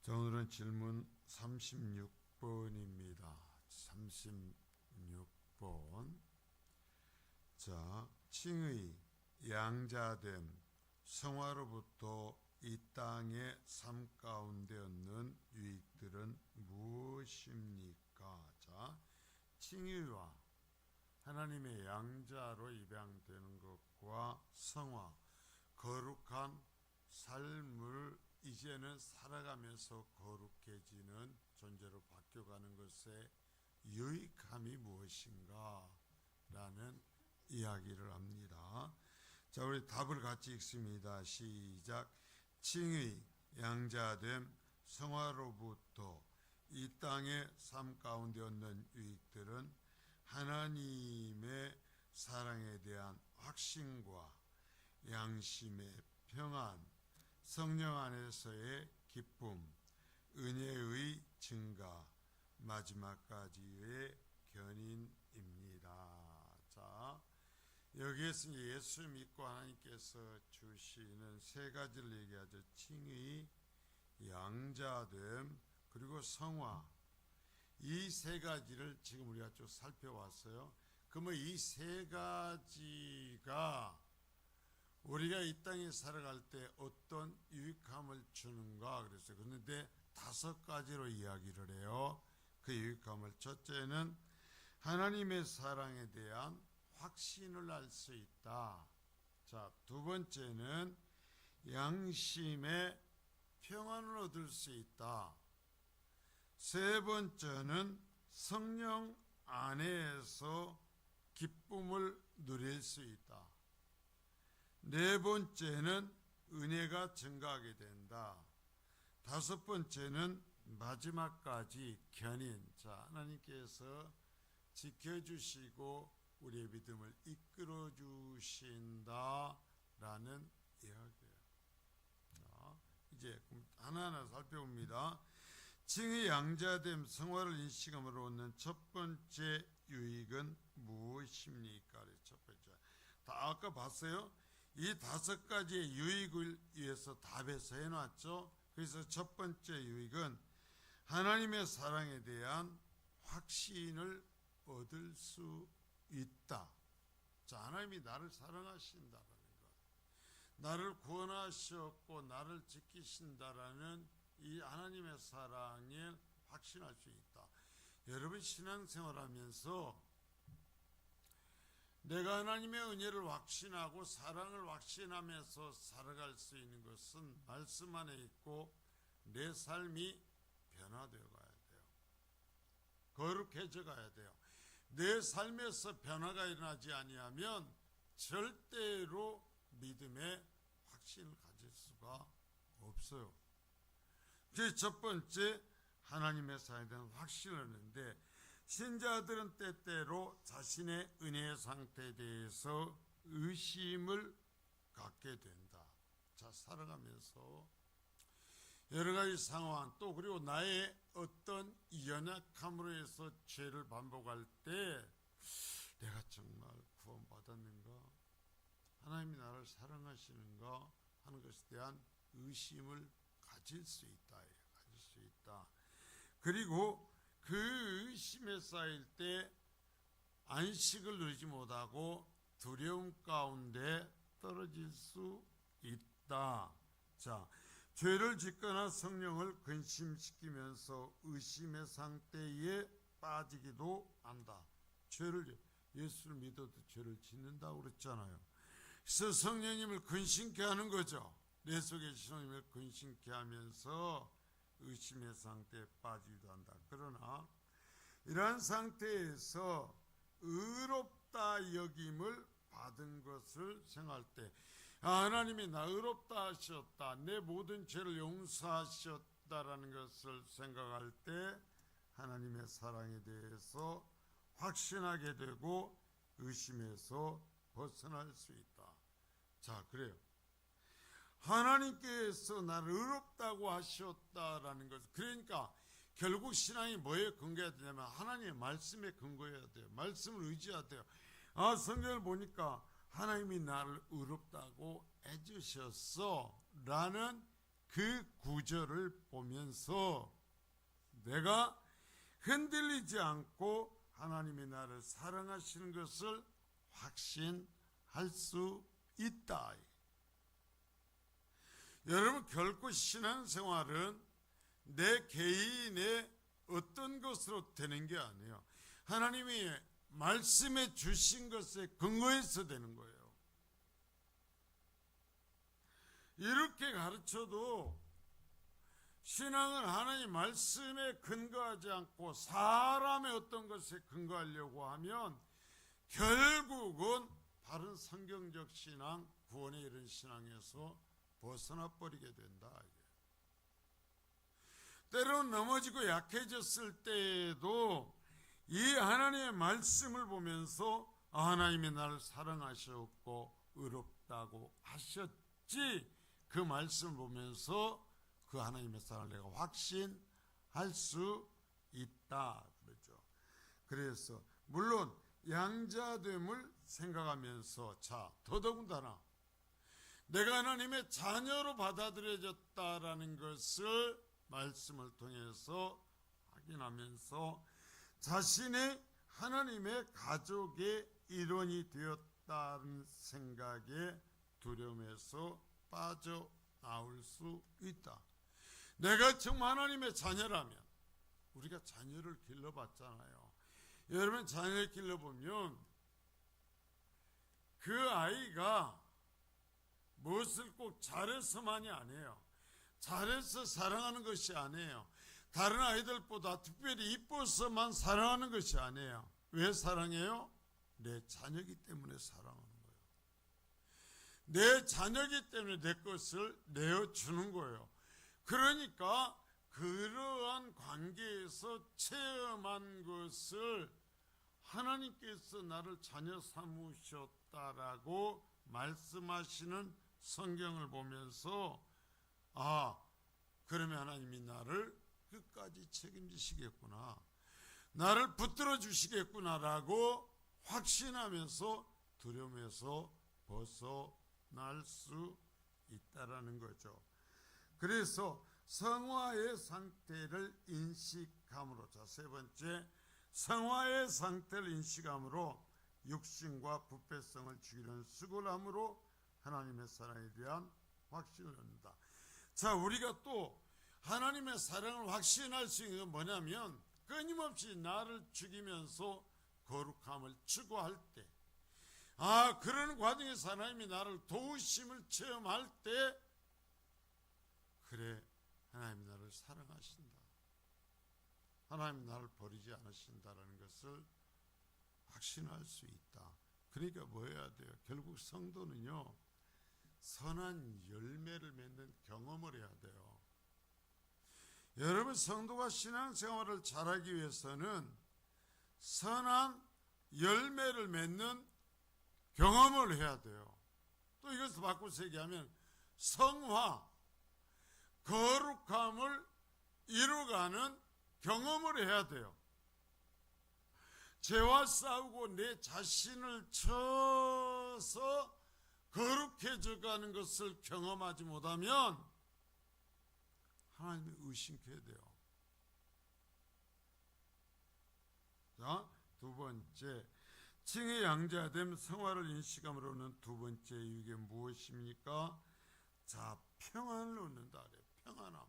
자, 오늘은 질문 36번입니다. 36번. 자, 칭의 양자됨 성화로부터 이 땅의 삶 가운데 얻는 유익들은 무엇입니까? 자, 칭의와 하나님의 양자로 입양되는 것과 성화, 거룩한 삶을 이제는 살아가면서 거룩해지는 존재로 바뀌어가는 것의 유익함이 무엇인가? 라는 이야기를 합니다. 자, 우리 답을 같이 읽습니다. 시작. 칭의 양자됨 성화로부터 이 땅의 삶 가운데 얻는 유익들은 하나님의 사랑에 대한 확신과 양심의 평안, 성령 안에서의 기쁨, 은혜의 증가, 마지막까지의 견인입니다. 자, 여기에서 예수 믿고 하나님께서 주시는 세 가지를 얘기하죠. 칭의, 양자됨, 그리고 성화. 이 세 가지를 지금 우리가 쭉 살펴왔어요. 그러면 이 세 가지가 우리가 이 땅에 살아갈 때 어떤 유익함을 주는가 그랬어요. 그런데 5가지로 이야기를 해요. 그 유익함을 첫째는 하나님의 사랑에 대한 확신을 알 수 있다. 자, 두 번째는 양심의 평안을 얻을 수 있다. 세 번째는 성령 안에서 기쁨을 누릴 수 있다. 네 번째는 은혜가 증가하게 된다. 5번째는 마지막까지 견인. 자, 하나님께서 지켜주시고 우리의 믿음을 이끌어 주신다라는 이야기예요. 자, 이제 하나하나 살펴봅니다. 칭의 양자됨 성화를 인식함으로 얻는 첫 번째 유익은 무엇입니까? 첫 번째. 다 아까 봤어요. 이 5가지의 유익을 위해서 답에서 해놨죠. 그래서 첫 번째 유익은 하나님의 사랑에 대한 확신을 얻을 수 있다. 자, 하나님이 나를 사랑하신다라는 것, 나를 구원하셨고 나를 지키신다라는 이 하나님의 사랑에 확신할 수 있다. 여러분 신앙생활하면서 내가 하나님의 은혜를 확신하고 사랑을 확신하면서 살아갈 수 있는 것은 말씀 안에 있고 내 삶이 변화되어 가야 돼요. 거룩해져 가야 돼요. 내 삶에서 변화가 일어나지 아니하면 절대로 믿음의 확신을 가질 수가 없어요. 그래서 첫 번째 하나님의 사랑에 대한 확신을 얻는데, 신자들은 때때로 자신의 은혜의 상태에 대해서 의심을 갖게 된다. 자, 살아가면서 여러 가지 상황, 또 그리고 나의 어떤 연약함으로 해서 죄를 반복할 때 내가 정말 구원받았는가? 하나님이 나를 사랑하시는가? 하는 것에 대한 의심을 가질 수 있다. 가질 수 있다. 그리고 그 의심에 쌓일 때 안식을 누리지 못하고 두려움 가운데 떨어질 수 있다. 자, 죄를 짓거나 성령을 근심시키면서 의심의 상태에 빠지기도 한다. 예수를 믿어도 죄를 짓는다고 그랬잖아요. 그래서 성령님을 근심케 하는 거죠. 내 속에 성령님을 근심케 하면서 의심의 상태에 빠지기도 한다. 그러나 이러한 상태에서 의롭다 여김을 받은 것을 생각할 때, 하나님이 나 의롭다 하셨다, 내 모든 죄를 용서하셨다라는 것을 생각할 때 하나님의 사랑에 대해서 확신하게 되고 의심에서 벗어날 수 있다. 자, 그래요. 하나님께서 나를 의롭다고 하셨다라는 것. 그러니까 결국 신앙이 뭐에 근거해야 되냐면 하나님의 말씀에 근거해야 돼요. 말씀을 의지해야 돼요. 아, 성경을 보니까 하나님이 나를 의롭다고 해주셨어 라는 그 구절을 보면서 내가 흔들리지 않고 하나님이 나를 사랑하시는 것을 확신할 수 있다. 여러분, 결코 신앙생활은 내 개인의 어떤 것으로 되는 게 아니에요. 하나님이 말씀해 주신 것에 근거해서 되는 거예요. 이렇게 가르쳐도 신앙은 하나님 말씀에 근거하지 않고 사람의 어떤 것에 근거하려고 하면 결국은 바른 성경적 신앙, 구원의 이런 신앙에서 벗어나 버리게 된다. 때로는 넘어지고 약해졌을 때에도 이 하나님의 말씀을 보면서 하나님이 나를 사랑하셨고 의롭다고 하셨지, 그 말씀을 보면서 그 하나님의 사랑을 내가 확신할 수 있다 그러죠. 그래서 물론 양자됨을 생각하면서, 자, 더더군다나 내가 하나님의 자녀로 받아들여졌다라는 것을 말씀을 통해서 확인하면서 자신의 하나님의 가족의 일원이 되었다는 생각에 두려움에서 빠져나올 수 있다. 내가 정말 하나님의 자녀라면, 우리가 자녀를 길러봤잖아요. 여러분, 자녀를 길러보면 그 아이가 무엇을 꼭 잘해서만이 아니에요. 잘해서 사랑하는 것이 아니에요. 다른 아이들보다 특별히 이뻐서만 사랑하는 것이 아니에요. 왜 사랑해요? 내 자녀이기 때문에 사랑하는 거예요. 내 자녀이기 때문에 내 것을 내어주는 거예요. 그러니까 그러한 관계에서 체험한 것을 하나님께서 나를 자녀 삼으셨다라고 말씀하시는 성경을 보면서, 아, 그러면 하나님이 나를 끝까지 책임지시겠구나, 나를 붙들어 주시겠구나라고 확신하면서 두려움에서 벗어날 수 있다라는 거죠. 그래서 성화의 상태를 인식함으로, 자, 세 번째, 성화의 상태를 인식함으로 육신과 부패성을 죽이는 수고를 함으로 하나님의 사랑에 대한 확신을 얻는다. 자, 우리가 또 하나님의 사랑을 확신할 수 있는 건 뭐냐면, 끊임없이 나를 죽이면서 거룩함을 추구할 때, 아, 그런 과정에서 하나님이 나를 도우심을 체험할 때, 그래, 하나님 나를 사랑하신다, 하나님 나를 버리지 않으신다라는 것을 확신할 수 있다. 그러니까 뭐 해야 돼요? 결국 성도는요, 선한 열매를 맺는 경험을 해야 돼요. 여러분, 성도가 신앙생활을 잘하기 위해서는 선한 열매를 맺는 경험을 해야 돼요. 또 이것을 바꿔서 얘기하면 성화, 거룩함을 이루어가는 경험을 해야 돼요. 죄와 싸우고 내 자신을 쳐서 거룩해져가는 것을 경험하지 못하면 하나님을 의심해야 돼요. 자, 두 번째, 칭의 양자됨 성화를 인식함으로는 두 번째 이게 무엇입니까? 자, 평안을 얻는다 그래요. 평안함.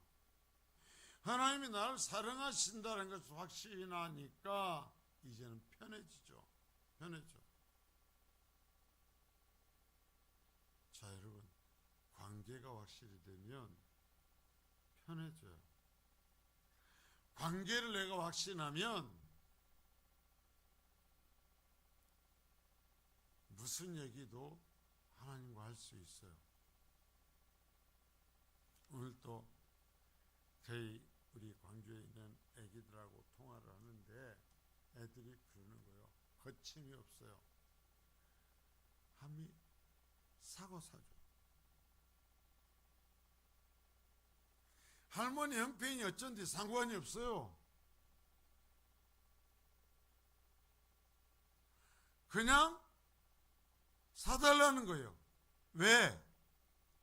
하나님이 나를 사랑하신다는 것을 확신하니까 이제는 편해지죠. 편해져. 자, 여러분, 관계가 확실히 되면 편해져요. 관계를 내가 확신하면 무슨 얘기도 하나님과 할 수 있어요. 오늘 또 저희 우리 광주에 있는 애기들하고 통화를 하는데 애들이 그러는 거예요. 거침이 없어요. 함이 사고 사줘. 할머니 형편이 어쩐지 상관이 없어요. 그냥 사달라는 거예요. 왜?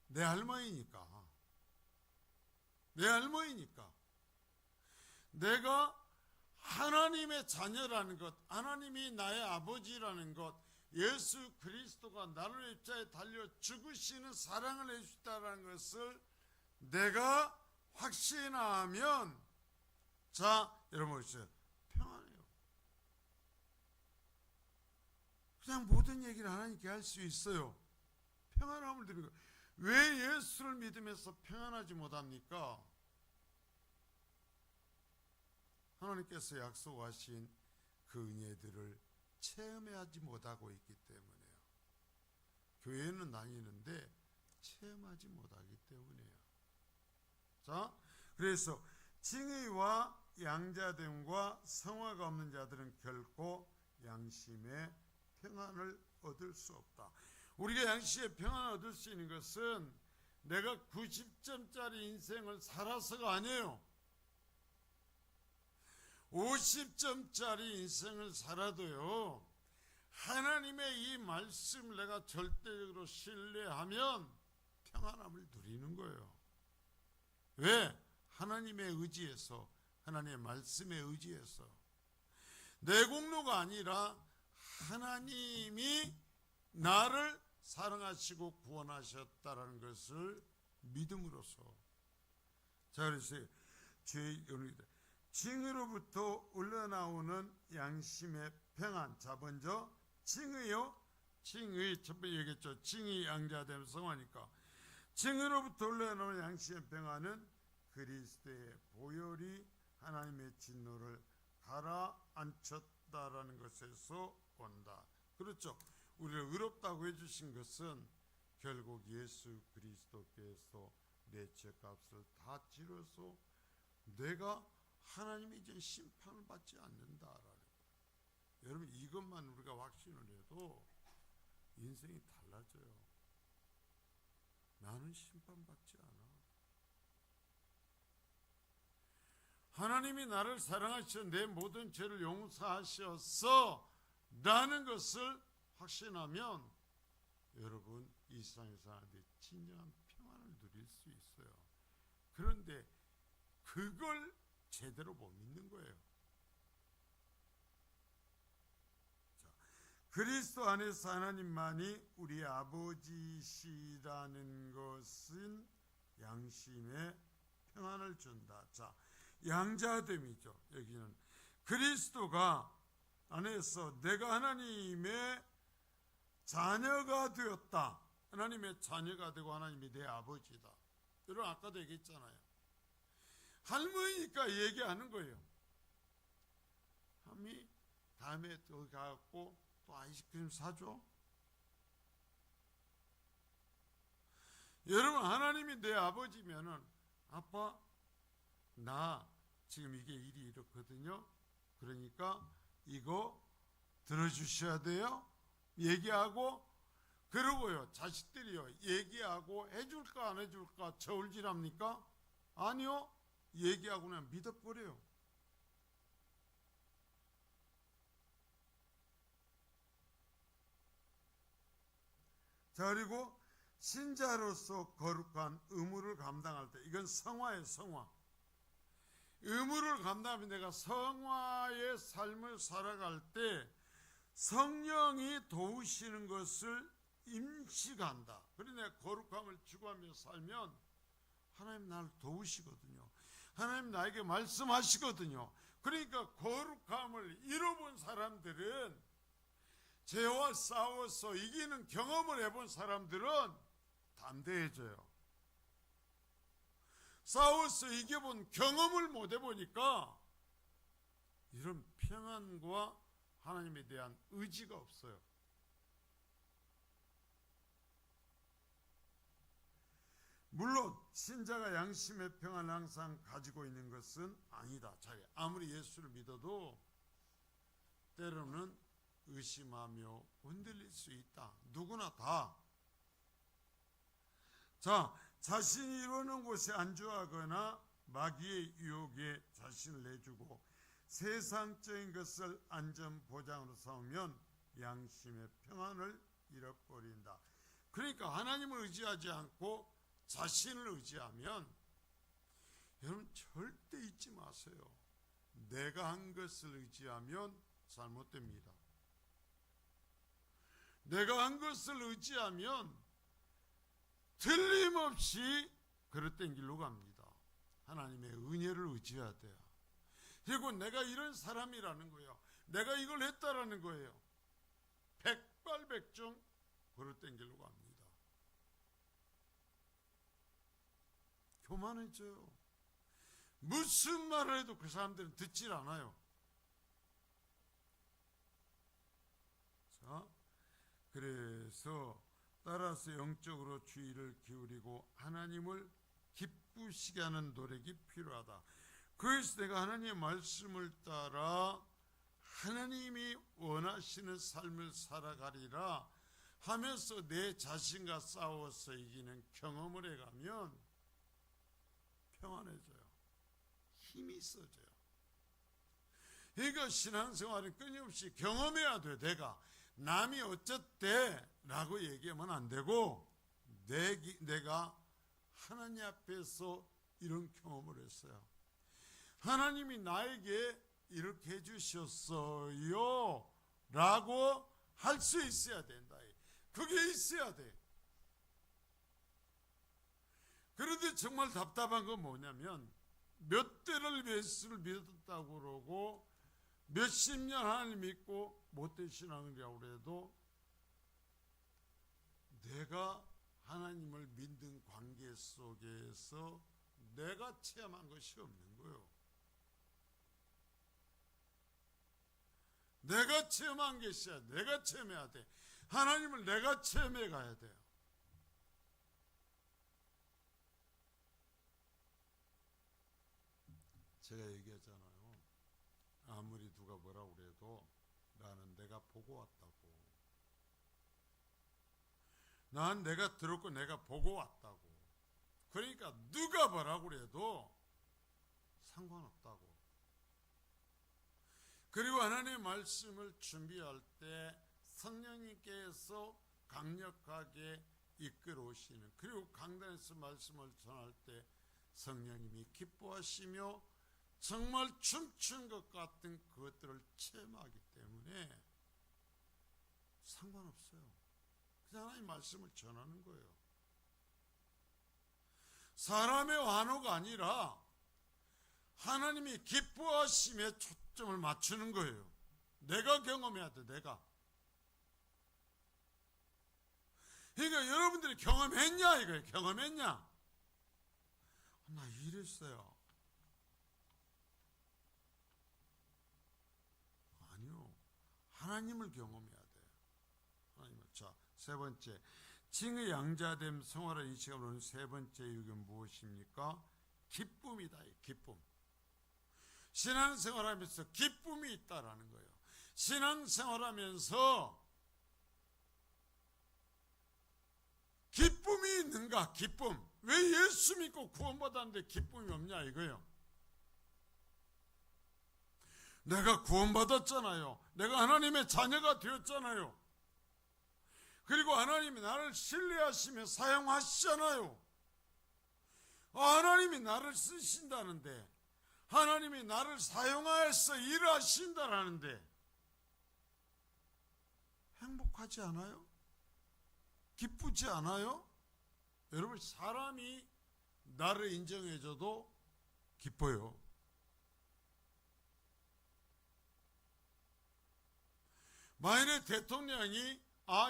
내 할머니니까. 내 할머니니까. 내가 하나님의 자녀라는 것, 하나님이 나의 아버지라는 것, 예수 그리스도가 나를 입자에 달려 죽으시는 사랑을 해주셨다는 것을 내가 확신하면, 자, 여러분 보세요. 평안해요. 그냥 모든 얘기를 하나님께 할 수 있어요. 평안함을 드리는 거예요. 왜 예수를 믿으면서 평안하지 못합니까? 하나님께서 약속하신 그 은혜들을 체험하지 못하고 있기 때문에요. 교회는 다니는데 체험하지 못하기 때문이에요. 자, 그래서 징의와 양자됨과 성화가 없는 자들은 결코 양심의 평안을 얻을 수 없다. 우리가 양심의 평안을 얻을 수 있는 것은 내가 90점짜리 인생을 살아서가 아니에요. 50점짜리 인생을 살아도요, 하나님의 이 말씀을 내가 절대적으로 신뢰하면 평안함을 누리는 거예요. 왜? 하나님의 의지에서, 하나님의 말씀에 의지해서. 내 공로가 아니라 하나님이 나를 사랑하시고 구원하셨다라는 것을 믿음으로써. 자, 그래서 죄의 징의로부터 흘러나오는 양심의 평안. 자, 먼저 징의요. 징의, 첫 번째 얘기했죠. 징의 양자됨 성화니까. 징의로부터 흘러나오는 양심의 평안은 그리스도의 보혈이 하나님의 진노를 가라앉혔다라는 것에서 온다. 그렇죠. 우리를 의롭다고 해주신 것은 결국 예수 그리스도께서 내 죄값을 다 치러서 내가 하나님이 이제 심판을 받지 않는다라는 거예요. 여러분, 이것만 우리가 확신을 해도 인생이 달라져요. 나는 심판받지 않아. 하나님이 나를 사랑하셔 내 모든 죄를 용서하셔서 라는 것을 확신하면 여러분, 이 세상에 사는데 진정한 평안을 누릴 수 있어요. 그런데 그걸 제대로 못 믿는 거예요. 자, 그리스도 안에서 하나님만이 우리 아버지시라는 것은 양심의 평안을 준다. 자, 양자됨이죠. 여기는 그리스도가 안에서 내가 하나님의 자녀가 되었다. 하나님의 자녀가 되고 하나님이 내 아버지다. 여러분, 아까도 얘기했잖아요. 할머니니까 얘기하는 거예요. 할머니, 다음에 또 가갖고 또 아이스크림 사줘. 여러분, 하나님이 내 아버지면은, 아빠, 나 지금 이게 일이 이렇거든요. 그러니까 이거 들어주셔야 돼요. 얘기하고, 그러고요, 자식들이요, 얘기하고 해줄까 안 해줄까 저울질합니까? 아니요. 얘기하고 그냥 믿어버려요. 자, 그리고 신자로서 거룩한 의무를 감당할 때, 이건 성화예요. 성화. 의무를 감당하면 내가 성화의 삶을 살아갈 때 성령이 도우시는 것을 임식한다. 그래서 내가 거룩함을 추구하며 살면 하나님 나를 도우시거든요. 하나님 나에게 말씀하시거든요. 그러니까 거룩함을 잃어본 사람들은, 죄와 싸워서 이기는 경험을 해본 사람들은 담대해져요. 싸워서 이겨본 경험을 못 해보니까 이런 평안과 하나님에 대한 의지가 없어요. 물론 신자가 양심의 평안을 항상 가지고 있는 것은 아니다. 아무리 예수를 믿어도 때로는 의심하며 흔들릴 수 있다. 누구나 다. 자, 자신이 이루는 곳에 안주하거나 마귀의 유혹에 자신을 내주고 세상적인 것을 안전보장으로 삼으면 양심의 평안을 잃어버린다. 그러니까 하나님을 의지하지 않고 자신을 의지하면 여러분 절대 잊지 마세요. 내가 한 것을 의지하면 잘못됩니다. 내가 한 것을 의지하면 틀림없이 그릇된 길로 갑니다. 하나님의 은혜를 의지해야 돼요. 그리고 내가 이런 사람이라는 거예요. 내가 이걸 했다라는 거예요. 백발백중 그릇된 길로 갑니다. 교만해져요. 무슨 말을 해도 그 사람들은 듣질 않아요. 자, 그래서 따라서 영적으로 주의를 기울이고 하나님을 기쁘시게 하는 노력이 필요하다. 그래서 내가 하나님의 말씀을 따라 하나님이 원하시는 삶을 살아가리라 하면서 내 자신과 싸워서 이기는 경험을 해가면 평안해져요. 힘이 있어져요. 그러니까 신앙생활은 끊임없이 경험해야 돼. 내가 남이 어쨌대 라고 얘기하면 안 되고 내가 하나님 앞에서 이런 경험을 했어요. 하나님이 나에게 이렇게 해주셨어요 라고 할 수 있어야 된다. 그게 있어야 돼. 그런데 정말 답답한 건 뭐냐면 몇 대를 예수를 믿었다고 그러고 몇십 년 하나님 믿고 못된 신앙이라고 그래도 내가 하나님을 믿는 관계 속에서 내가 체험한 것이 없는 거예요. 내가 체험한 것이 아니라 내가 체험해야 돼. 하나님을 내가 체험해 가야 돼요. 제가 얘기하잖아요. 아무리 누가 뭐라고 그래도 나는 내가 보고 왔다고. 난 내가 들었고 내가 보고 왔다고. 그러니까 누가 뭐라고 그래도 상관없다고. 그리고 하나님의 말씀을 준비할 때 성령님께서 강력하게 이끌어 오시는, 그리고 강단에서 말씀을 전할 때 성령님이 기뻐하시며 정말 춤춘 것 같은 그것들을 체험하기 때문에 상관없어요. 그냥 하나님 말씀을 전하는 거예요. 사람의 환호가 아니라 하나님이 기뻐하심에 초점을 맞추는 거예요. 내가 경험해야 돼. 내가. 그러니까 여러분들이 경험했냐 이거예요. 경험했냐? 나 이랬어요. 아니요. 하나님을 경험해야 돼요. 하나님을. 자, 세 번째, 칭의 양자됨 성화를 인식하는 오는 세 번째 이유는 무엇입니까? 기쁨이다. 기쁨. 신앙생활하면서 기쁨이 있다라는 거예요. 신앙생활하면서 기쁨이 있는가? 기쁨. 왜 예수 믿고 구원받았는데 기쁨이 없냐 이거예요. 내가 구원받았잖아요. 내가 하나님의 자녀가 되었잖아요. 그리고 하나님이 나를 신뢰하시며 사용하시잖아요. 하나님이 나를 쓰신다는데, 하나님이 나를 사용하여서 일하신다라는데 행복하지 않아요? 기쁘지 않아요? 여러분, 사람이 나를 인정해줘도 기뻐요. 만일에 대통령이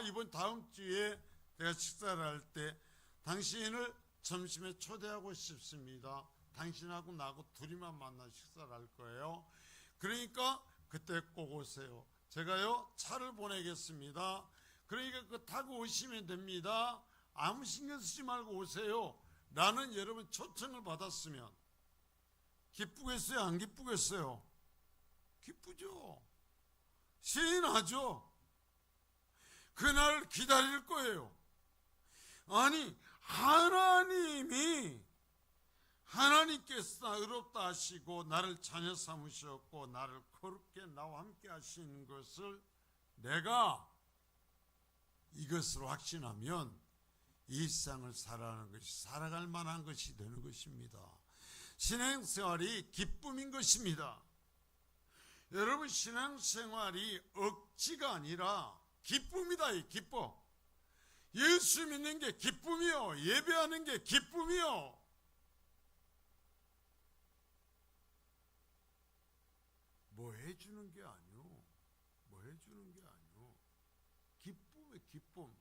이번 다음 주에 내가 식사를 할 때 당신을 점심에 초대하고 싶습니다. 당신하고 나하고 둘이만 만나 식사를 할 거예요. 그러니까 그때 꼭 오세요. 제가요 차를 보내겠습니다. 그러니까 그 타고 오시면 됩니다. 아무 신경 쓰지 말고 오세요 라는 여러분 초청을 받았으면 기쁘겠어요? 안 기쁘겠어요? 기쁘죠. 시인하죠. 그날 기다릴 거예요. 아니, 하나님께서 의롭다 하시고 나를 자녀 삼으셨고 나를 거룩게 나와 함께 하시는 것을 내가 이것으로 확신하면 이 세상을 살아가는 것이 살아갈 만한 것이 되는 것입니다. 신앙생활이 기쁨인 것입니다. 여러분, 신앙생활이 억지가 아니라 기쁨이다. 이 기쁨. 예수 믿는 게 기쁨이요. 예배하는 게 기쁨이요. 뭐 해주는 게 아니요. 뭐 해주는 게 아니요. 기쁨의 기쁨.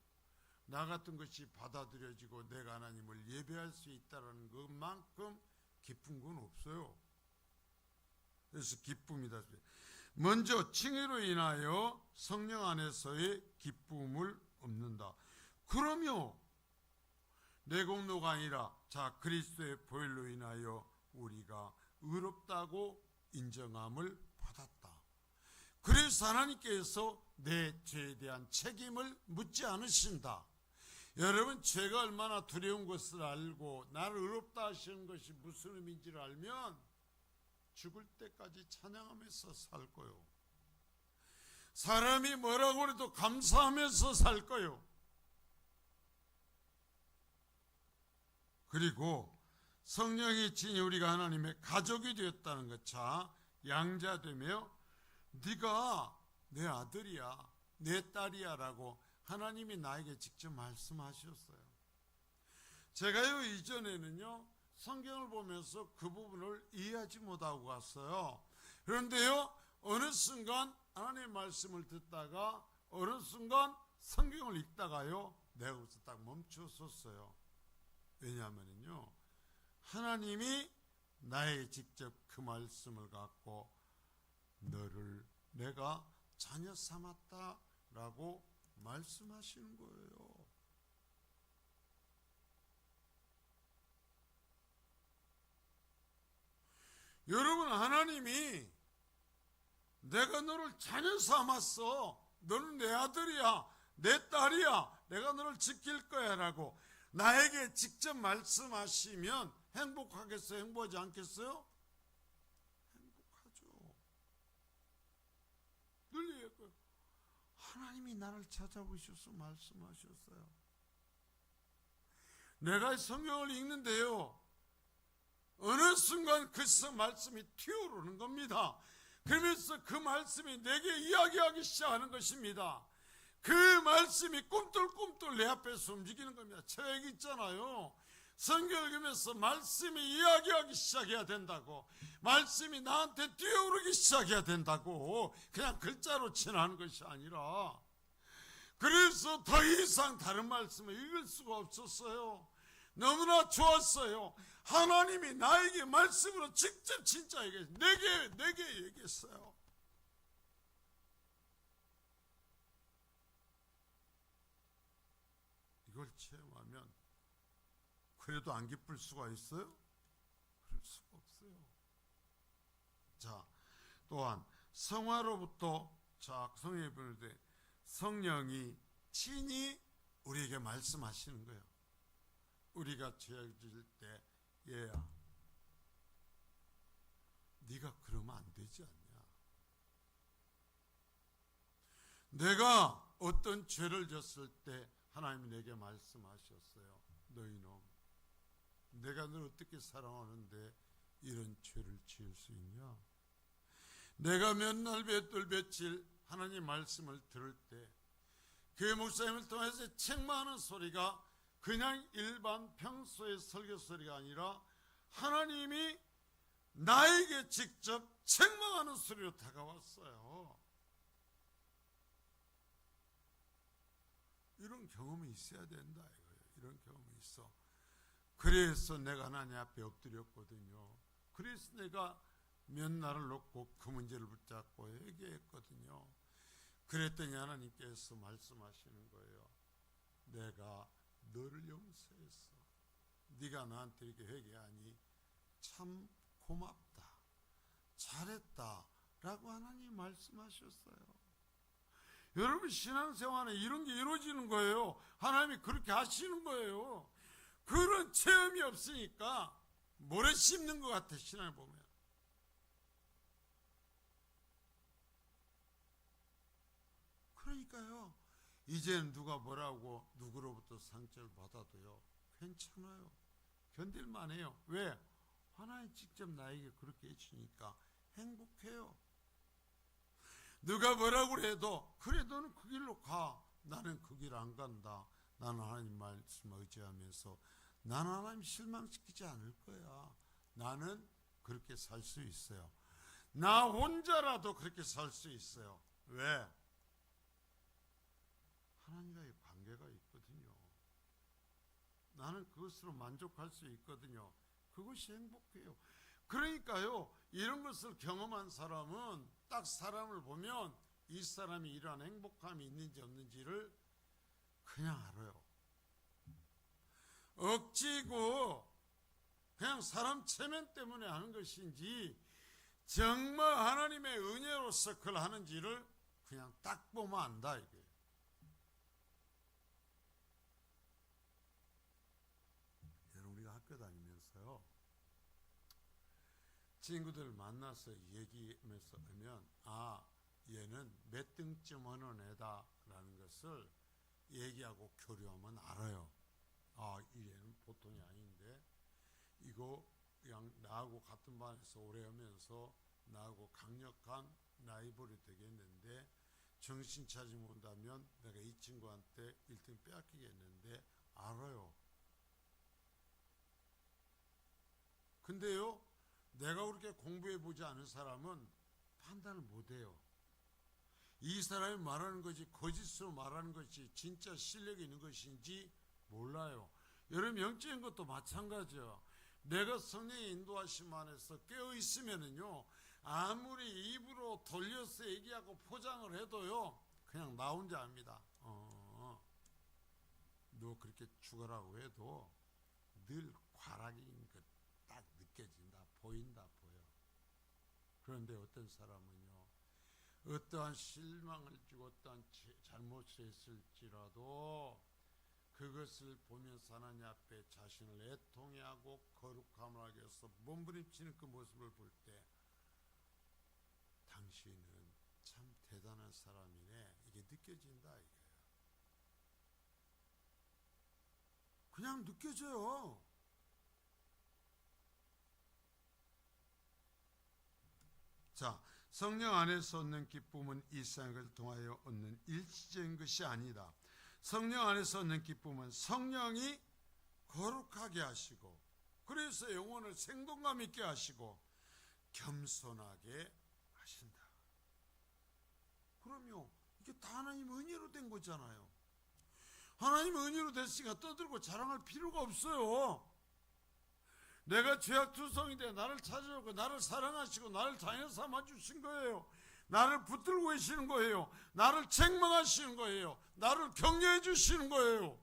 나 같은 것이 받아들여지고 내가 하나님을 예배할 수 있다는 것만큼 기쁜 건 없어요. 그래서 기쁨이다. 먼저 칭의로 인하여 성령 안에서의 기쁨을 얻는다. 그러며 내 공로가 아니라 자 그리스도의 보혈로 인하여 우리가 의롭다고 인정함을 받았다. 그래서 하나님께서 내 죄에 대한 책임을 묻지 않으신다. 여러분, 죄가 얼마나 두려운 것을 알고 나를 의롭다 하시는 것이 무슨 의미인지를 알면 죽을 때까지 찬양하면서 살 거요. 사람이 뭐라고 해도 감사하면서 살 거요. 그리고 성령이 친히 우리가 하나님의 가족이 되었다는 것. 자, 양자되며 네가 내 아들이야, 내 딸이야 라고 하나님이 나에게 직접 말씀하셨어요. 제가요, 이전에는요, 성경을 보면서 그 부분을 이해하지 못하고 갔어요. 그런데요, 어느 순간 하나님의 말씀을 듣다가 어느 순간 성경을 읽다가요, 내가 거기서 딱 멈춰섰어요. 왜냐하면요, 하나님이 나에게 직접 그 말씀을 갖고 너를 내가 자녀 삼았다라고 말씀하시는 거예요. 여러분, 하나님이 내가 너를 자녀 삼았어. 너는 내 아들이야, 내 딸이야, 내가 너를 지킬 거야 라고 나에게 직접 말씀하시면 행복하겠어요? 행복하지 않겠어요? 행복하죠. 늘 얘기해요. 하나님이 나를 찾아보셔서 말씀하셨어요. 내가 성경을 읽는데요, 어느 순간 그 말씀이 튀어오르는 겁니다. 그러면서 그 말씀이 내게 이야기하기 시작하는 것입니다. 그 말씀이 꿈틀꿈틀 내 앞에서 움직이는 겁니다. 제가 얘기했잖아요. 성경을 읽으면서 말씀이 이야기하기 시작해야 된다고. 말씀이 나한테 뛰어오르기 시작해야 된다고. 그냥 글자로 지나는 것이 아니라. 그래서 더 이상 다른 말씀을 읽을 수가 없었어요. 너무나 좋았어요. 하나님이 나에게 말씀으로 직접 진짜 내게 얘기했어요. 이걸 체험하면 그래도 안 기쁠 수가 있어요? 그럴 수가 없어요. 자, 또한 성화로부터 성령이 부를 때 성령이 친히 우리에게 말씀하시는 거예요. 우리가 죄를 지을 때 얘야, 네가 그러면 안 되지 않냐. 내가 어떤 죄를 졌을 때 하나님이 내게 말씀하셨어요. 너희 놈, 내가 널 어떻게 사랑하는데 이런 죄를 지을 수 있냐. 내가 몇 날 몇 며칠 하나님 말씀을 들을 때 교회 목사님을 통해서 책망하는 소리가 그냥 일반 평소의 설교 소리가 아니라 하나님이 나에게 직접 책망하는 소리로 다가왔어요. 이런 경험이 있어야 된다 이거예요. 이런 경험이 있어. 그래서 내가 하나님 앞에 엎드렸거든요. 그래서 내가 몇 날을 놓고 그 문제를 붙잡고 회개했거든요. 그랬더니 하나님께서 말씀하시는 거예요. 내가 너를 용서했어. 네가 나한테 이렇게 회개하니 참 고맙다, 잘했다 라고 하나님 말씀하셨어요. 여러분, 신앙생활에 이런 게 이루어지는 거예요. 하나님이 그렇게 하시는 거예요. 그런 체험이 없으니까 모래 씹는 것 같아, 신앙을 보면. 그러니까요, 이제는 누가 뭐라고 누구로부터 상처를 받아도요 괜찮아요. 견딜만 해요. 왜? 하나님 직접 나에게 그렇게 해주니까 행복해요. 누가 뭐라고 해도 그래 너는 그 길로 가. 나는 그 길 안 간다. 나는 하나님 말씀을 의지하면서 나는 하나님 실망시키지 않을 거야. 나는 그렇게 살 수 있어요. 나 혼자라도 그렇게 살 수 있어요. 왜? 하나님과의 관계가 있거든요. 나는 그것으로 만족할 수 있거든요. 그것이 행복해요. 그러니까요, 이런 것을 경험한 사람은 딱 사람을 보면 이 사람이 이러한 행복감이 있는지 없는지를 그냥 알아요. 억지고 그냥 사람 체면 때문에 하는 것인지 정말 하나님의 은혜로서 그걸 하는지를 그냥 딱 보면 안다 이게. 여러분 우리가 학교 다니면서요, 친구들 만나서 얘기하면서 하면 얘는 몇 등쯤 하는 애다라는 것을 얘기하고 교류하면 알아요. 이 애는 보통이 아닌데 이거 그냥 나하고 같은 반에서 오래 하면서 나하고 강력한 라이벌이 되겠는데 정신 차리지 못하면 내가 이 친구한테 1등 빼앗기겠는데 알아요. 근데요, 내가 그렇게 공부해보지 않은 사람은 판단을 못해요. 이 사람이 말하는 것이 거짓으로 말하는 것이 진짜 실력이 있는 것인지 몰라요. 여러분 영적인 것도 마찬가지예요. 내가 성령의 인도하심 안에서 깨어있으면은요, 아무리 입으로 돌려서 얘기하고 포장을 해도요, 그냥 나 혼자 압니다. 너 그렇게 죽어라고 해도 늘 과락인 것 딱 느껴진다. 보인다. 보여. 그런데 어떤 사람은요, 어떠한 실망을 주고 어떠한 잘못을 했을지라도 그것을 보면서 하나님 앞에 자신을 애통해하고 거룩함을 하기 위해서 몸부림치는 그 모습을 볼 때 당신은 참 대단한 사람이네, 이게 느껴진다 이거예요. 그냥 느껴져요. 자, 성령 안에서 얻는 기쁨은 이 세상을 통하여 얻는 일시적인 것이 아니다. 성령 안에서 얻는 기쁨은 성령이 거룩하게 하시고, 그래서 영혼을 생동감 있게 하시고 겸손하게 하신다. 그럼요, 이게 다 하나님 은혜로 된 거잖아요. 하나님 은혜로 됐으니까 떠들고 자랑할 필요가 없어요. 내가 죄악투성인데 나를 찾아오고 나를 사랑하시고 나를 자녀 삼아주신 거예요. 나를 붙들고 계시는 거예요. 나를 책망하시는 거예요. 나를 격려해 주시는 거예요.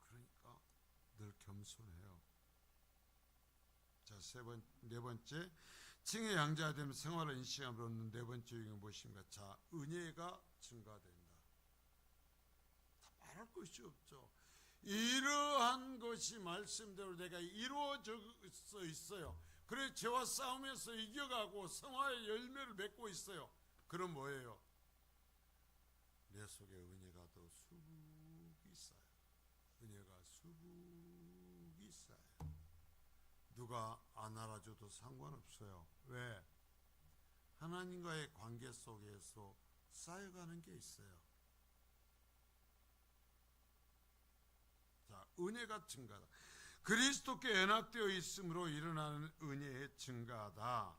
그러니까 늘 겸손해요. 자, 네 번째, 칭의 양자가 되면 생활을 인식함으로 얻는 네 번째 유익은 무엇인가? 자, 은혜가 증가된다. 다 말할 것이 없죠. 이러한 것이 말씀대로 내가 이루어져 있어요. 그래 죄와 싸우면서 이겨가고 성화의 열매를 맺고 있어요. 그럼 뭐예요? 내 속에 은혜가 더 수북이 쌓여요. 은혜가 수북이 쌓여요. 누가 안 알아줘도 상관없어요. 왜? 하나님과의 관계 속에서 쌓여가는 게 있어요. 자, 은혜가 증가다. 그리스도께 연합되어 있음으로 일어나는 은혜의 증가다.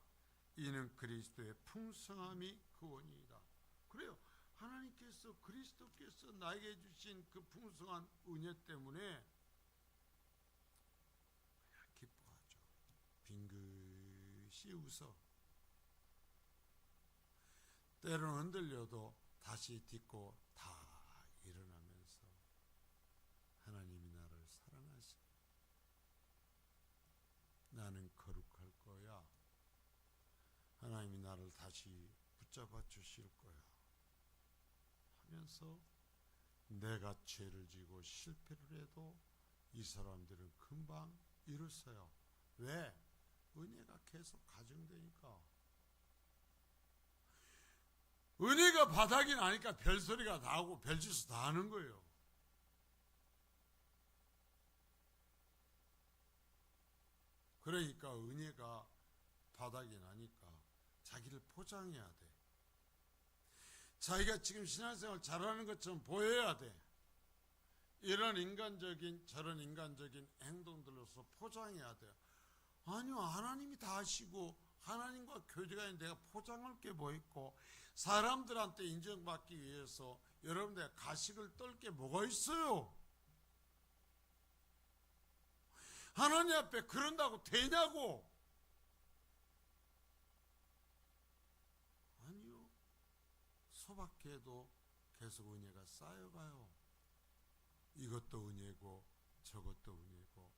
이는 그리스도의 풍성함이 그 원인이다. 그래요. 하나님께서 그리스도께서 나에게 주신 그 풍성한 은혜 때문에 그냥 기뻐하죠. 빙긋이 웃어. 때로는 흔들려도 다시 딛고 다 일어나면서 하나님이 나를 사랑하시. 나는 거룩할 거야. 하나님이 나를 다시 붙잡아 주실 거야. 하면서 내가 죄를 지고 실패를 해도 이 사람들은 금방 일어서요. 왜? 은혜가 계속 가정되니까. 은혜가 바닥이 나니까 별소리가 나오고 별짓을 다 하는 거예요. 그러니까 은혜가 바닥이 나니까 자기를 포장해야 돼. 자기가 지금 신앙생활 잘하는 것처럼 보여야 돼. 이런 인간적인 저런 인간적인 행동들로서 포장해야 돼요. 아니요, 하나님이 다 아시고 하나님과 교제가 있는 내가 포장할 게 뭐 있고 사람들한테 인정받기 위해서 여러분들 가식을 떨 게 뭐가 있어요? 하나님 앞에 그런다고 되냐고? 아니요. 소박해도 계속 은혜가 쌓여가요. 이것도 은혜고 저것도 은혜고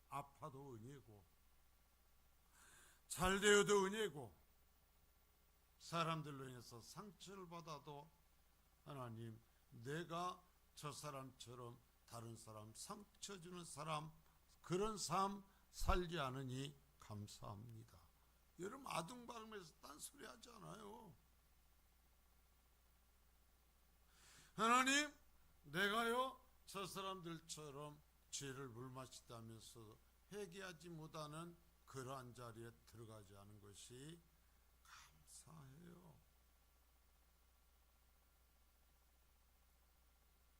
아파도 은혜고 잘 되어도 은혜고 사람들로 인해서 상처를 받아도 하나님 내가 저 사람처럼 다른 사람 상처 주는 사람 그런 삶 살지 않으니 감사합니다. 여러분 아둥바둥해서 딴소리 하지 않아요. 하나님 내가요 저 사람들처럼 죄를 물마시다면서 회개하지 못하는 그러한 자리에 들어가지 않은 것이 감사해요.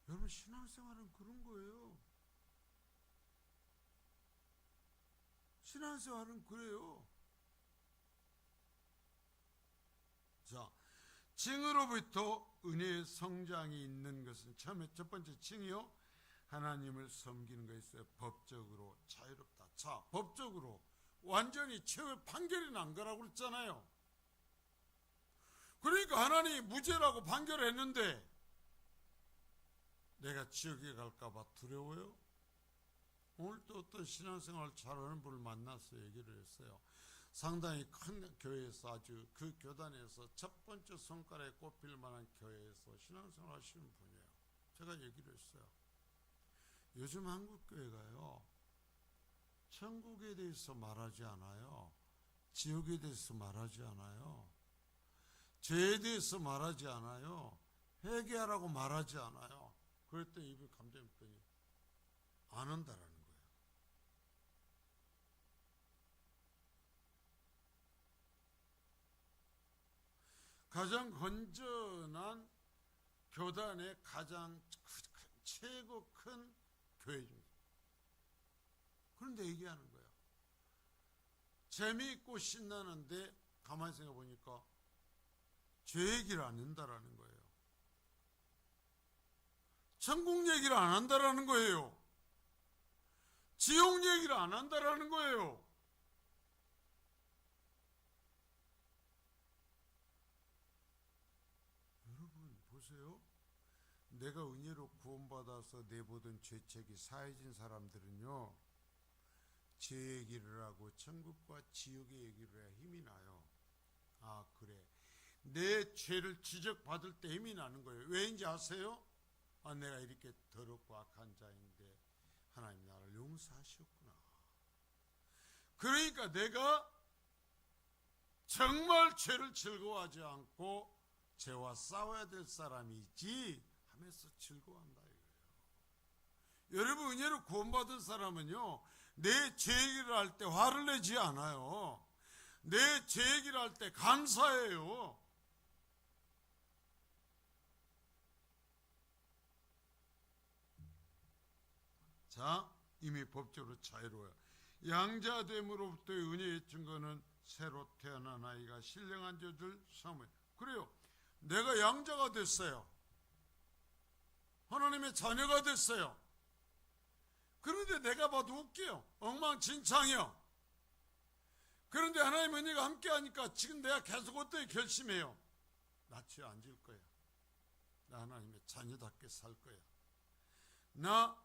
여러분 신앙생활은 그런 거예요. 신앙생활은 그래요. 자, 징으로부터 은혜의 성장이 있는 것은 처음에 첫 번째 징이요. 하나님을 섬기는 것에 있어요. 법적으로 자유롭다. 자, 법적으로 완전히 최후의 판결이 난 거라고 그랬잖아요. 그러니까 하나님이 무죄라고 판결했는데 내가 지옥에 갈까봐 두려워요? 오늘 또 어떤 신앙생활 잘하는 분을 만나서 얘기를 했어요. 상당히 큰 교회에서 아주 그 교단에서 첫 번째 손가락에 꼽힐 만한 교회에서 신앙생활 하시는 분이에요. 제가 얘기를 했어요. 요즘 한국교회가요 천국에 대해서 말하지 않아요. 지옥에 대해서 말하지 않아요. 죄에 대해서 말하지 않아요. 회개하라고 말하지 않아요. 그랬더니 이분이 감정했더니 안 한다라는 거예요. 가장 건전한 교단의 가장 최고 큰 교회입니다. 그런데 얘기하는 거예요. 재미있고 신나는데 가만히 생각해 보니까 죄 얘기를 안 한다라는 거예요. 천국 얘기를 안 한다라는 거예요. 지옥 얘기를 안 한다라는 거예요. 여러분 보세요. 내가 은혜로 구원받아서 내보던 죄책이 사해진 사람들은요 죄 얘기를 하고 천국과 지옥의 얘기를 해야 힘이 나요. 아 그래 내 죄를 지적받을 때 힘이 나는 거예요. 왜인지 아세요? 아 내가 이렇게 더럽고 악한 자인데 하나님 나를 용서하셨구나. 그러니까 내가 정말 죄를 즐거워하지 않고 죄와 싸워야 될 사람이지 하면서 즐거워한다 이거예요. 여러분 은혜로 구원받은 사람은요 내 죄 얘기를 할 때 화를 내지 않아요. 내 죄 얘기를 할 때 감사해요. 자 이미 법적으로 자유로워요. 양자됨으로부터의 은혜의 증거는 새로 태어난 아이가 신령한 저들 사모예요. 그래요. 내가 양자가 됐어요. 하나님의 자녀가 됐어요. 그런데 내가 봐도 웃겨요. 엉망진창이요. 그런데 하나님의 은혜가 함께하니까 지금 내가 계속 어떻게 결심해요? 나 죄 안 지을 거야. 나 하나님의 자녀답게 살 거야. 나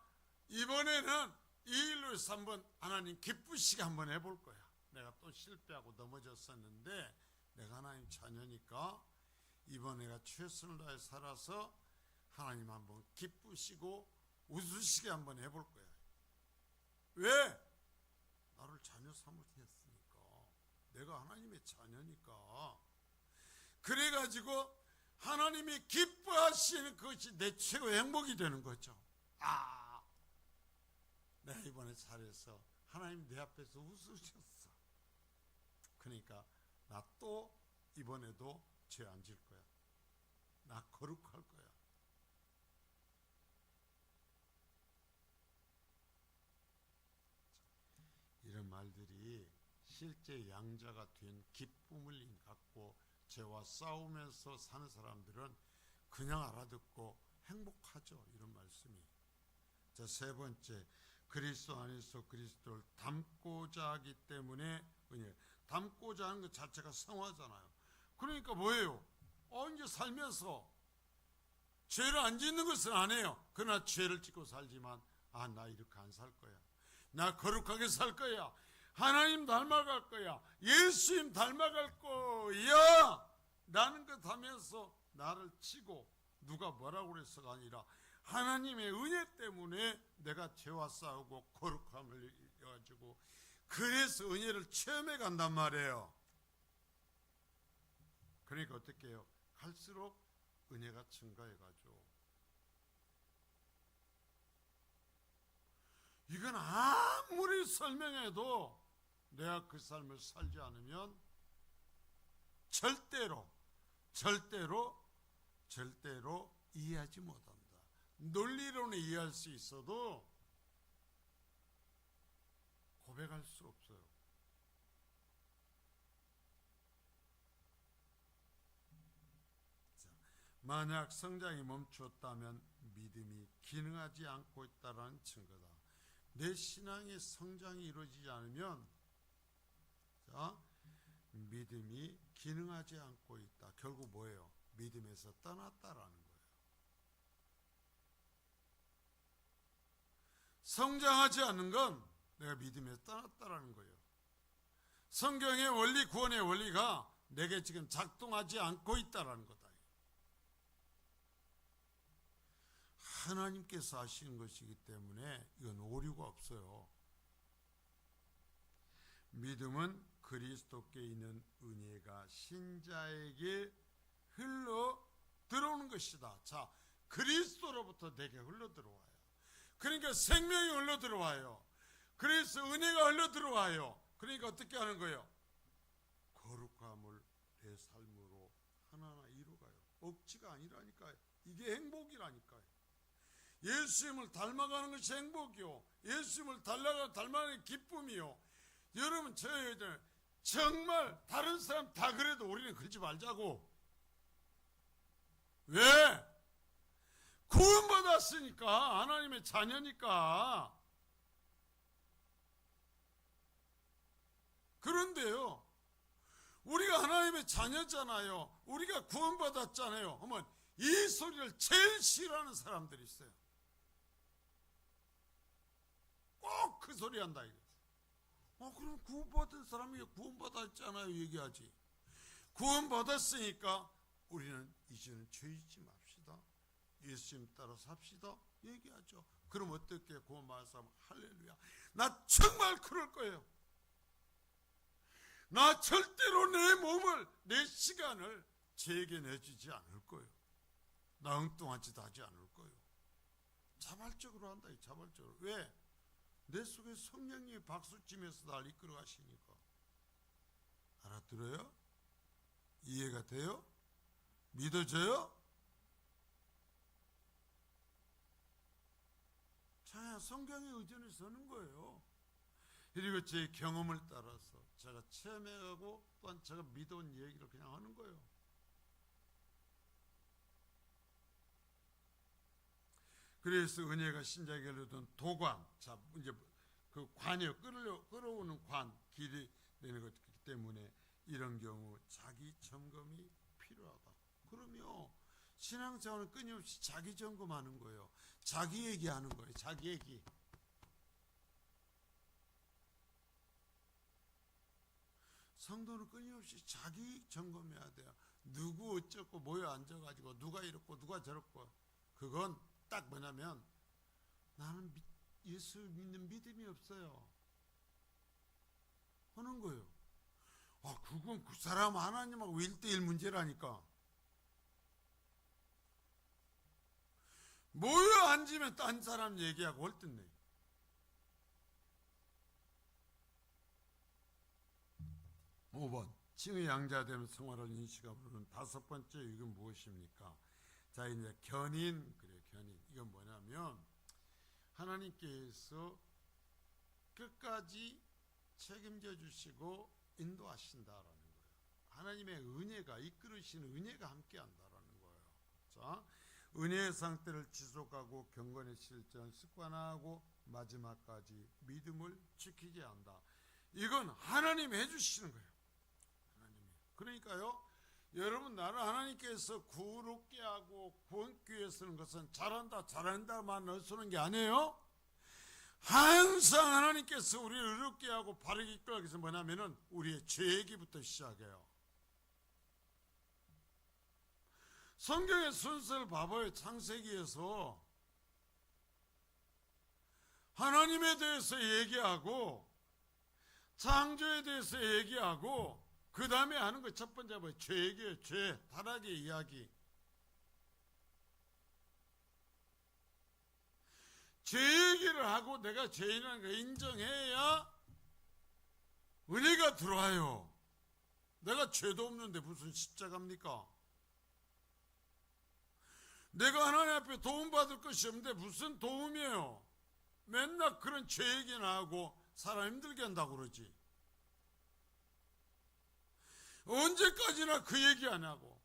이번에는 이 일로 해서 한번 하나님 기쁘시게 한번 해볼 거야. 내가 또 실패하고 넘어졌었는데 내가 하나님 자녀니까 이번에 내가 최선을 다해 살아서 하나님 한번 기쁘시고 웃으시게 한번 해볼 거야. 왜? 나를 자녀 삼으셨으니까. 내가 하나님의 자녀니까. 그래가지고 하나님이 기뻐하시는 그것이 내 최고의 행복이 되는 거죠. 아, 내가 이번에 잘해서 하나님 내 앞에서 웃으셨어. 그러니까 나 또 이번에도 죄 안 질 거야. 나 거룩할 거야. 이런 말들이 실제 양자가 된 기쁨을 갖고 죄와 싸우면서 사는 사람들은 그냥 알아듣고 행복하죠. 이런 말씀이. 자, 세 번째, 그리스도 안에서 그리스도를 닮고자 하기 때문에 은혜. 닮고자 하는 것 자체가 성화잖아요. 그러니까 뭐예요? 이제 살면서 죄를 안 짓는 것은 안 해요. 그러나 죄를 짓고 살지만 나 이렇게 안 살 거야. 나 거룩하게 살 거야. 하나님 닮아갈 거야. 예수님 닮아갈 거야. 라는 것 하면서 나를 치고 누가 뭐라고 그래서가 아니라 하나님의 은혜 때문에 내가 죄와 싸우고 거룩함을 가지고 그래서 은혜를 체험해 간단 말이에요. 그러니까 어떻게 해요? 갈수록 은혜가 증가해 가죠. 이건 아무리 설명해도 내가 그 삶을 살지 않으면 절대로 이해하지 못한다. 논리로는 이해할 수 있어도 고백할 수 없어요. 자, 만약 성장이 멈추었다면 믿음이 기능하지 않고 있다는 증거다. 내 신앙의 성장이 이루어지지 않으면 믿음이 기능하지 않고 있다. 결국 뭐예요? 믿음에서 떠났다라는 거예요. 성장하지 않는 건 내가 믿음에서 떠났다라는 거예요. 성경의 원리, 구원의 원리가 내게 지금 작동하지 않고 있다라는 거다. 하나님께서 하시는 것이기 때문에 이건 오류가 없어요. 믿음은 그리스도께 있는 은혜가 신자에게 흘러 들어오는 것이다. 자, 그리스도로부터 내게 흘러 들어와요. 그러니까 생명이 흘러 들어와요. 그래서 은혜가 흘러 들어와요. 그러니까 어떻게 하는 거예요? 거룩함을 내 삶으로 하나하나 이루어가요. 억지가 아니라니까요. 이게 행복이라니까요. 예수님을 닮아가는 것이 행복이요. 예수님을 닮아가는 기쁨이요. 여러분, 정말 다른 사람 다 그래도 우리는 그러지 말자고. 왜? 구원받았으니까. 하나님의 자녀니까. 그런데요, 우리가 하나님의 자녀잖아요. 우리가 구원받았잖아요. 그러면 이 소리를 제일 싫어하는 사람들이 있어요. 꼭 그 소리 한다 이거지. 그럼 구원받은 사람이 구원받았잖아요 얘기하지. 구원받았으니까 우리는 이제는 죄 짓지 맙시다. 예수님 따라 삽시다 얘기하죠. 그럼 어떻게 구원받은 사람 할렐루야. 나 정말 그럴 거예요. 나 절대로 내 몸을, 내 시간을 죄에게 내주지 않을 거예요. 나 엉뚱한 짓 하지 않을 거예요. 자발적으로 한다. 자발적으로. 왜? 내 속에 성령님이 박수치면서 날 이끌어 가시니까. 알아들어요? 이해가 돼요? 믿어져요? 자, 성경에 의존해 서는 거예요. 그리고 제 경험을 따라서 제가 체험해가고 또한 제가 믿어온 얘기를 그냥 하는 거예요. 그래서 은혜가 신자에게 흘러든 도관, 자 이제 그 관이요, 끌어오는 관, 길이 되는 것이기 때문에 이런 경우 자기 점검이 필요하다. 그러면 신앙생활은 끊임없이 자기 점검하는 거예요. 자기 얘기하는 거예요. 자기 얘기. 성도는 끊임없이 자기 점검해야 돼요. 누구 어쩌고 모여 앉아가지고 누가 이렇고 누가 저렇고, 그건 딱 뭐냐면 나는 예수 믿는 믿음이 없어요 하는 거예요. 그건 그 사람 하나님하고 1대1 문제라니까. 모여 앉으면 딴 사람 얘기하고 얼뜻네. 5번 칭의 양자됨 성화를 인식하고는 다섯 번째 이건 무엇입니까? 자, 이제 견인. 그래, 견인. 이건 뭐냐면 하나님께서 끝까지 책임져 주시고 인도하신다라는 거예요. 하나님의 은혜가, 이끌으시는 은혜가 함께 한다라는 거예요. 자, 은혜의 상태를 지속하고 경건의 실천 습관화하고 마지막까지 믿음을 지키게 한다. 이건 하나님이 해주시는 거예요. 하나님이. 그러니까요, 여러분, 나를 하나님께서 구롭게 하고 구원기 위해 쓰는 것은 잘한다만 쓰는 게 아니에요. 항상 하나님께서 우리를 의롭게 하고 바르게 이끌기 위해서 뭐냐면은 우리의 죄기부터 시작해요. 성경의 순서를 봐봐요. 창세기에서 하나님에 대해서 얘기하고 창조에 대해서 얘기하고 그 다음에 하는 거 첫 번째 뭐예요? 죄 얘기예요. 죄, 타락의 이야기. 죄 얘기를 하고 내가 죄인이라는 걸 인정해야 은혜가 들어와요. 내가 죄도 없는데 무슨 십자가입니까? 내가 하나님 앞에 도움받을 것이 없는데 무슨 도움이에요? 맨날 그런 죄 얘기나 하고 사람 힘들게 한다고 그러지. 언제까지나 그 얘기 안 하고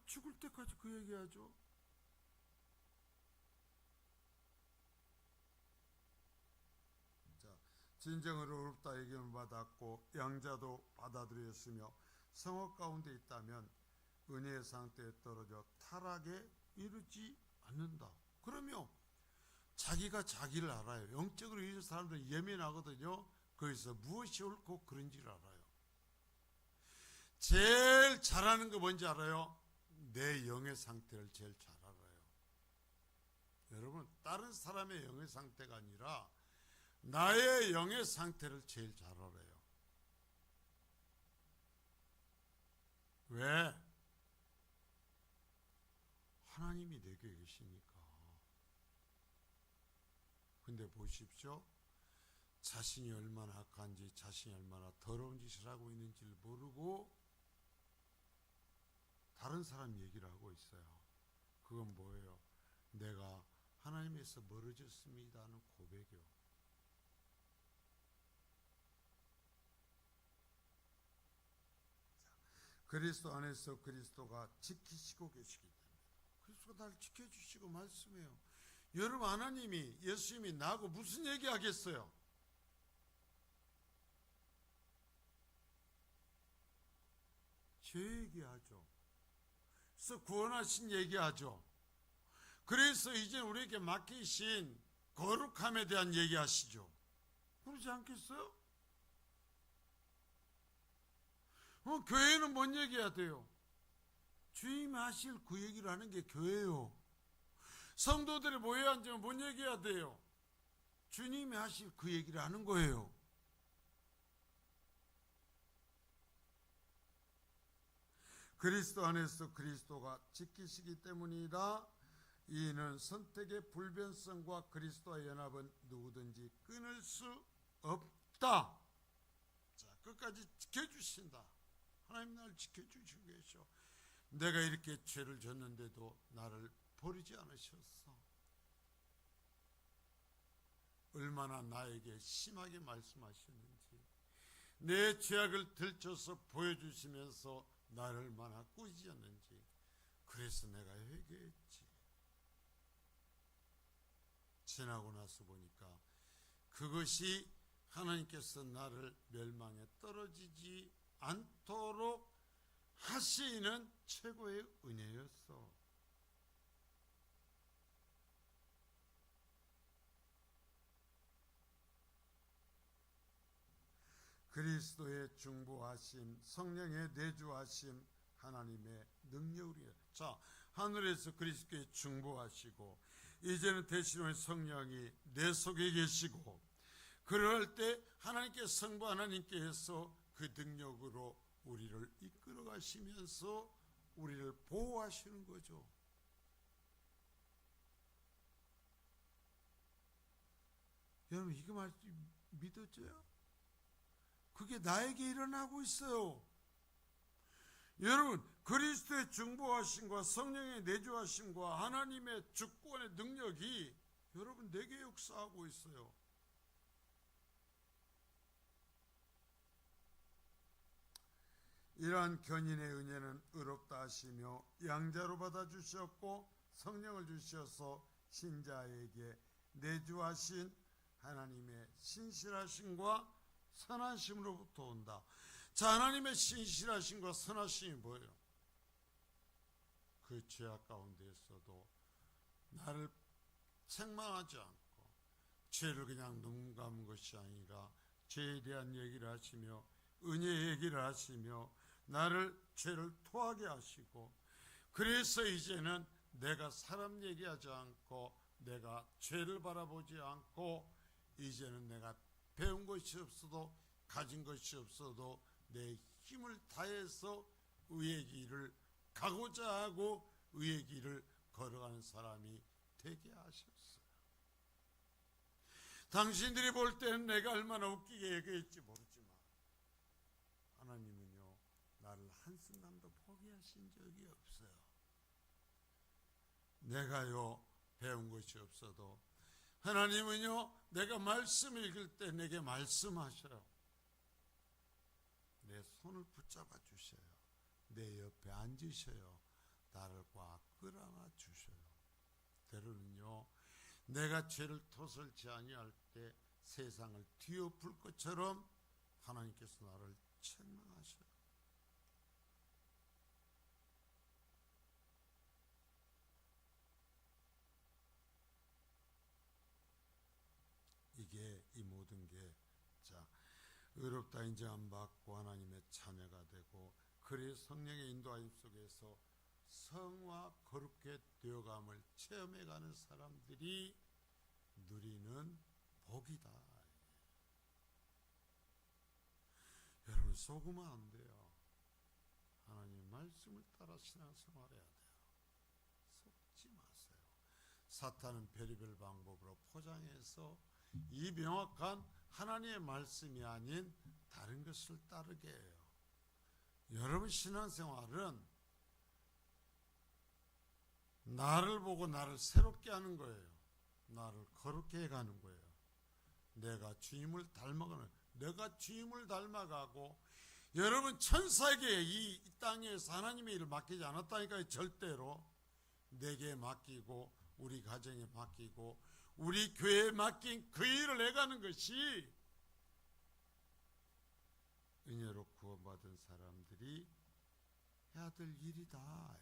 죽을 때까지 그 얘기하죠. 자, 진정으로 어렵다 얘기를 받았고 양자도 받아들였으며 성업 가운데 있다면 은혜의 상태에 떨어져 타락에 이르지 않는다. 그러면 자기가 자기를 알아요. 영적으로 이 사람들은 예민하거든요. 거기서 무엇이 옳고 그런지를 알아요. 제일 잘하는 거 뭔지 알아요? 내 영의 상태를 제일 잘 알아요. 여러분, 다른 사람의 영의 상태가 아니라 나의 영의 상태를 제일 잘 알아요. 왜? 하나님이 내게 계시니까. 근데 보십시오. 자신이 얼마나 악한지, 자신이 얼마나 더러운 짓을 하고 있는지를 모르고 다른 사람 얘기를 하고 있어요. 그건 뭐예요? 내가 하나님에서 멀어졌습니다 하는 고백이요. 그리스도 안에서 그리스도가 지키시고 계시기 때문에 그리스도가 나를 지켜주시고 말씀해요. 여러분, 하나님이, 예수님이 나하고 무슨 얘기 하겠어요? 죄 얘기하죠. 그래서 구원하신 얘기하죠. 그래서 이제 우리에게 맡기신 거룩함에 대한 얘기하시죠. 그러지 않겠어요? 교회는 뭔 얘기해야 돼요? 주님이 하실 그 얘기를 하는 게 교회예요. 성도들이 모여 앉으면 뭔 얘기해야 돼요? 주님이 하실 그 얘기를 하는 거예요. 그리스도 안에서 그리스도가 지키시기 때문이라. 이는 선택의 불변성과 그리스도의 연합은 누구든지 끊을 수 없다. 자, 끝까지 지켜주신다. 하나님 나를 지켜주시고 계셔. 내가 이렇게 죄를 졌는데도 나를 버리지 않으셨어. 얼마나 나에게 심하게 말씀하셨는지, 내 죄악을 들춰서 보여주시면서 나를 얼마나 꾸짖었는지. 그래서 내가 회개했지. 지나고 나서 보니까 그것이 하나님께서 나를 멸망에 떨어지지 않도록 하시는 최고의 은혜였어. 그리스도의 중보하심, 성령의 내주하심, 하나님의 능력이에요. 자, 하늘에서 그리스도의 중보하시고 이제는 대신의 성령이 내 속에 계시고, 그럴 때 하나님께 성부 하나님께서 그 능력으로 우리를 이끌어 가시면서 우리를 보호하시는 거죠. 여러분, 이거 믿어져요? 그게 나에게 일어나고 있어요. 여러분, 그리스도의 중보하심과 성령의 내주하심과 하나님의 주권의 능력이 여러분 내게 역사하고 있어요. 이러한 견인의 은혜는 의롭다 하시며 양자로 받아주셨고 성령을 주셔서 신자에게 내주하신 하나님의 신실하심과 선하심으로부터 온다. 자, 하나님의 신실하심과 선하심이 뭐예요? 그 죄악 가운데에서도 나를 책망하지 않고 죄를 그냥 눈 감은 것이 아니라 죄에 대한 얘기를 하시며 은혜 얘기를 하시며 나를 죄를 토하게 하시고, 그래서 이제는 내가 사람 얘기하지 않고 내가 죄를 바라보지 않고 이제는 내가 배운 것이 없어도 가진 것이 없어도 내 힘을 다해서 의의 길을 가고자 하고 의의 길을 걸어가는 사람이 되게 하셨어요. 당신들이 볼 때는 내가 얼마나 웃기게 얘기했지 모르지만 하나님은요, 나를 한순간도 포기하신 적이 없어요. 내가요 배운 것이 없어도 하나님은요, 내가 말씀 읽을 때 내게 말씀하셔요. 내 손을 붙잡아 주셔요. 내 옆에 앉으셔요. 나를 꽉 끌어안아 주셔요. 때로는요, 내가 죄를 토설치 아니할 때 세상을 뒤엎을 것처럼 하나님께서 나를 책망하셔요. 이게 이 모든 게 의롭다 인정받고 하나님의 자녀가 되고 그리스도 성령의 인도하심 속에서 성화 거룩해 되어감을 체험해가는 사람들이 누리는 복이다. 여러분, 속으면 안 돼요. 하나님 말씀을 따라 신앙생활해야 돼요. 속지 마세요. 사탄은 별의별 방법으로 포장해서 이 명확한 하나님의 말씀이 아닌 다른 것을 따르게 해요. 여러분, 신앙생활은 나를 보고 나를 새롭게 하는 거예요. 나를 거룩게 해가는 거예요. 내가 주님을 닮아가는, 내가 주님을 닮아가고, 여러분, 천사에게 이 땅에서 하나님의 일을 맡기지 않았다니까요. 절대로 내게 맡기고 우리 가정에 맡기고 우리 교회에 맡긴 그 일을 해가는 것이 은혜로 구원받은 사람들이 해야 될 일이다.